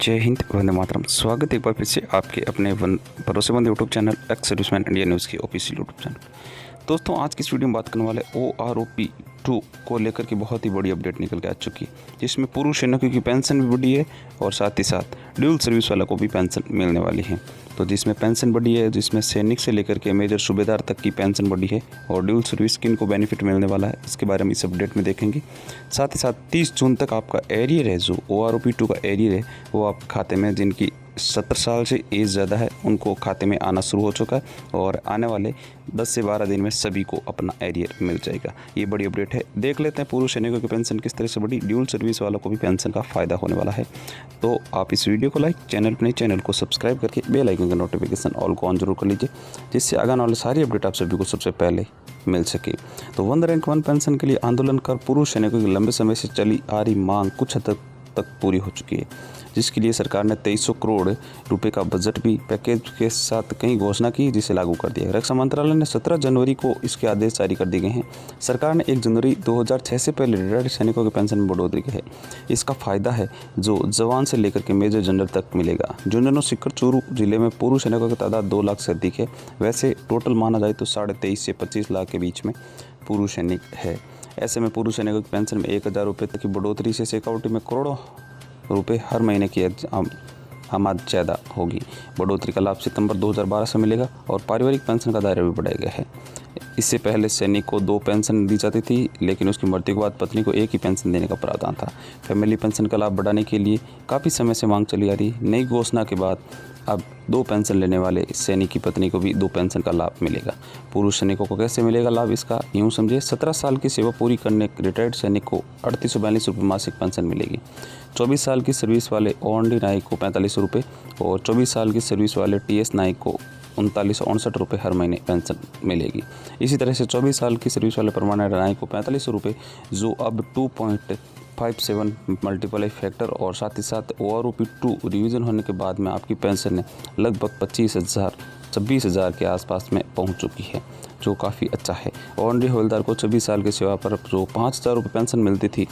जय हिंद, वंदे मातरम। स्वागत है एक बार फिर से आपके अपने भरोसेमंद YouTube channel ex serviceman India news के ऑफिशियल यूट्यूब चैनल। दोस्तों, आज की इस वीडियो में बात करने वाले OROP-2 को लेकर के बहुत ही बड़ी अपडेट निकल के आ चुकी है, जिसमें पूर्व सैनिकों की पेंशन भी बढ़ी है और साथ ही साथ ड्यूल सर्विस वालों को भी पेंशन मिलने वाली है। तो जिसमें पेंशन बढ़ी है, जिसमें सैनिक से लेकर के मेजर सूबेदार तक की पेंशन बढ़ी है और ड्यूल सर्विस किन को बेनिफिट मिलने वाला है, इसके बारे में इस अपडेट में देखेंगे। साथ ही साथ 30 जून तक आपका एरियर है, जो OROP-2 का एरियर है वो आप खाते में, जिनकी 70 साल से एज ज़्यादा है उनको खाते में आना शुरू हो चुका है और आने वाले 10 से 12 दिन में सभी को अपना एरियर मिल जाएगा। ये बड़ी अपडेट है। देख लेते हैं पूर्व सैनिकों की पेंशन किस तरह से बढ़ी, ड्यूल सर्विस वालों को भी पेंशन का फ़ायदा होने वाला है। तो आप इस वीडियो को लाइक, चैनल को सब्सक्राइब करके बेल आइकन का नोटिफिकेशन ऑल को ऑन जरूर कर लीजिए, जिससे आगे आने वाली सारी अपडेट आप सभी को सबसे पहले मिल सके। तो 1 रैंक 1 पेंशन के लिए आंदोलन कर पूर्व सैनिकों की लंबे समय से चली आ रही मांग कुछ हद तक पूरी हो चुकी है, जिसके लिए सरकार ने 2300 करोड़ रुपए का बजट भी पैकेज के साथ कई घोषणा की, जिसे लागू कर दिया। रक्षा मंत्रालय ने 17 जनवरी को इसके आदेश जारी कर दिए गए हैं। सरकार ने 1 जनवरी 2006 से पहले रिटायर्ड सैनिकों के पेंशन में बढ़ोतरी की है। इसका फायदा है जो जवान से लेकर के मेजर जनरल तक मिलेगा। झुंझुनू, सीकर, चूरू जिले में पूर्व सैनिकों की तादाद 2 लाख से अधिक है। वैसे टोटल माना जाए तो 23.5 से 25 लाख के बीच में पूर्व सैनिक है। ऐसे में पूर्व सैनिकों की पेंशन में 1000 रुपये तक की बढ़ोतरी से सिक्योरिटी में करोड़ों रुपए हर महीने की आमद ज़्यादा होगी। बढ़ोतरी का लाभ सितंबर 2012 से मिलेगा और पारिवारिक पेंशन का दायरा भी बढ़ाया गया है। इससे पहले सैनिक को 2 पेंशन दी जाती थी, लेकिन उसकी मृत्यु के बाद पत्नी को 1 ही पेंशन देने का प्रावधान था। फैमिली पेंशन का लाभ बढ़ाने के लिए काफ़ी समय से मांग चली आ रही। नई घोषणा के बाद अब 2 पेंशन लेने वाले सैनिक की पत्नी को भी 2 पेंशन का लाभ मिलेगा। पूर्व सैनिकों को कैसे मिलेगा लाभ, इसका यूँ समझिए, 17 साल की सेवा पूरी करने रिटायर्ड सैनिक को 3842 रुपये मासिक पेंशन मिलेगी। 24 साल की सर्विस वाले OND नायक को 45 रुपये और 24 साल की सर्विस वाले TS नायक को 3969 रुपये हर महीने पेंशन मिलेगी। इसी तरह से 24 साल की सर्विस वाले परमानेंट नायक को 45 रुपये, जो अब 2.57 मल्टीप्लाई फैक्टर और साथ ही साथ OROP-2 रिवीजन होने के बाद में आपकी पेंशन ने लगभग 26,000 के आसपास में पहुंच चुकी है, जो काफ़ी अच्छा है। OND हवलदार को 26 साल की सेवा पर जो 5000 रुपये पेंशन मिलती थी,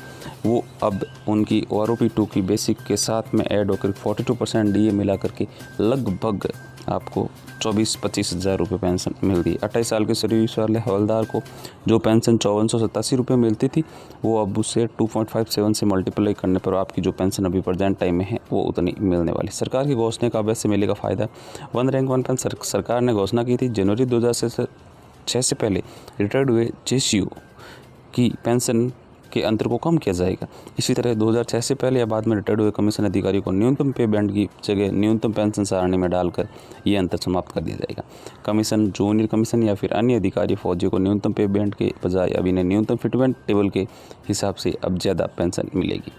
वो अब उनकी OROP-2 की बेसिक के साथ में ऐड होकर 42% DA मिला करके लगभग आपको 24-25 हज़ार रुपये पेंशन मिल रही है। 28 साल के सर्विस वाले हवलदार को जो पेंशन 5487 रुपये मिलती थी, वो अब उससे 2.57 से मल्टीप्लाई करने पर आपकी जो पेंशन अभी प्रेजेंट टाइम में है वो उतनी मिलने वाली। सरकार की घोषणा का वैसे मिलेगा फ़ायदा। 1 रैंक 1 पेंशन सरकार ने घोषणा की थी जनवरी 2006 से पहले रिटायर्ड हुए JCU की पेंशन के अंतर को कम किया जाएगा। इसी तरह 2006 से पहले या बाद में रिटायर्ड हुए कमीशन अधिकारी को न्यूनतम पे बैंड की जगह न्यूनतम पेंशन सारणी में डालकर ये अंतर समाप्त कर दिया जाएगा। कमीशन, जूनियर कमीशन या फिर अन्य अधिकारी फौजी को न्यूनतम पे बैंड के बजाय अब इन्हें न्यूनतम फिटमेंट टेबल के हिसाब से अब ज़्यादा पेंशन मिलेगी।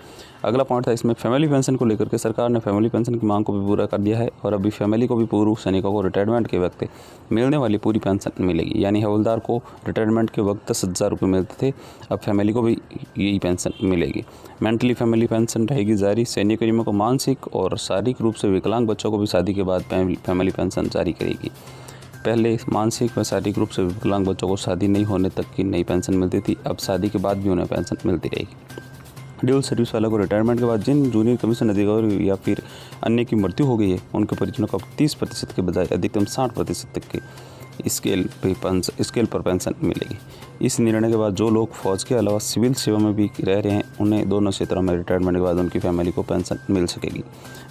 अगला पॉइंट था इसमें फैमिली पेंशन को लेकर के सरकार ने फैमिली पेंशन की मांग को भी पूरा कर दिया है और अभी फैमिली को भी पूर्व सैनिकों को रिटायरमेंट के वक्त मिलने वाली पूरी पेंशन मिलेगी। यानी हवलदार को रिटायरमेंट के वक्त 10,000 रुपये मिलते थे, अब फैमिली को भी यही पेंशन मिलेगी। मेंटली फैमिली पेंशन रहेगी जारी। सैनिक कर्मियों को मानसिक और शारीरिक रूप से विकलांग बच्चों को भी शादी के बाद फैमिली पेंशन जारी करेगी। पहले मानसिक व शारीरिक रूप से विकलांग बच्चों को शादी नहीं होने तक की नई पेंशन मिलती थी, अब शादी के बाद भी उन्हें पेंशन मिलती रहेगी। ड्यूल सर्विस वालों को रिटायरमेंट के बाद जिन जूनियर कमीशन अधिकारी या फिर अन्य की मृत्यु हो गई है, उनके परिजनों को 30% के बजाय अधिकतम 60% तक के स्केल पर पेंशन मिलेगी। इस निर्णय के बाद जो लोग फौज के अलावा सिविल सेवा में भी रह रहे हैं, उन्हें दोनों क्षेत्रों में रिटायरमेंट के बाद उनकी फैमिली को पेंशन मिल सकेगी।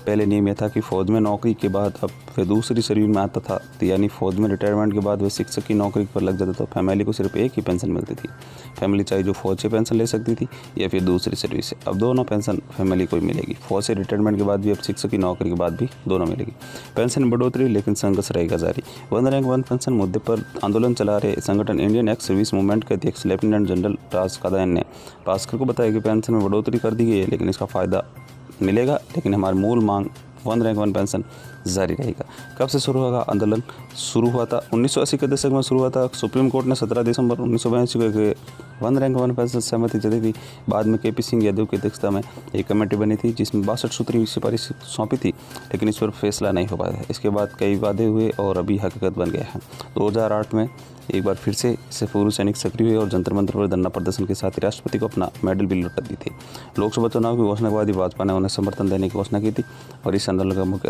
पहले नियम यह था कि फ़ौज में नौकरी के बाद अब फिर दूसरी सर्विस में आता था, तो यानी फ़ौज में रिटायरमेंट के बाद वह शिक्षक की नौकरी पर लग जाता था, फैमिली को सिर्फ 1 ही पेंशन मिलती थी। फैमिली चाहे जो फ़ौज से पेंशन ले सकती थी या फिर दूसरी सर्विस से, अब दोनों पेंशन फैमिली को ही मिलेगी। फौज से रिटायरमेंट के बाद भी अब शिक्षक की नौकरी के बाद भी दोनों मिलेगी। पेंशन बढ़ोतरी लेकिन संघर्ष रहेगा जारी। 1 रैंक 1 पेंशन मुद्दे पर आंदोलन चला रहे संगठन इंडियन एक्स सर्विस मूवमेंट के अध्यक्ष लेफ्टिनेंट जनरल राज कादायन ने भास्कर को बताया कि पेंशन में बढ़ोतरी कर दी गई है, लेकिन इसका फ़ायदा मिलेगा, लेकिन हमारी मूल मांग 1 रैंक 1 पेंशन जारी रहेगा। कब से शुरू होगा आंदोलन? शुरू हुआ था 1980 के दशक में शुरू हुआ था। सुप्रीम कोर्ट ने 17 दिसंबर 1982 को 1 रैंक 1 पेंशन सहमति जताई थी। बाद में KP सिंह यादव की अध्यक्षता में एक कमेटी बनी थी, जिसमें 62 सूत्री सिफारिश सौंपी थी, लेकिन इस पर फैसला नहीं हो पाया। इसके बाद कई वादे हुए और अभी हकीकत बन गया है। 2008 में एक बार फिर से पूर्व सैनिक सक्रिय हुए और जंतर मंतर पर धरना प्रदर्शन के साथ ही राष्ट्रपति को अपना मेडल भी लौटा दी थी। लोकसभा चुनाव की घोषणा के बाद ही भाजपा ने उन्हें समर्थन देने की घोषणा की थी और इस आंदोलन का मुख्य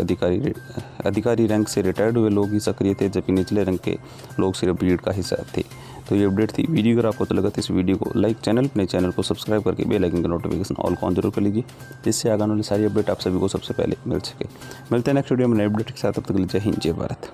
अधिकारी रैंक से रिटायर्ड हुए लोग ही सक्रिय थे, जबकि निचले रंग के लोग सिर्फ भीड़ का हिस्सा थे। तो ये अपडेट थी। वीडियो अगर आपको तो लगा तो इस वीडियो को लाइक, अपने चैनल को सब्सक्राइब करके बेल आइकन का नोटिफिकेशन ऑल को ऑन जरूर कर लीजिए, जिससे आगे वाली सारी अपडेट आप सभी को सबसे पहले मिल सके। मिलते हैं नेक्स्ट वीडियो में नए अपडेट के साथ। तब तक के लिए जय हिंद, जय भारत।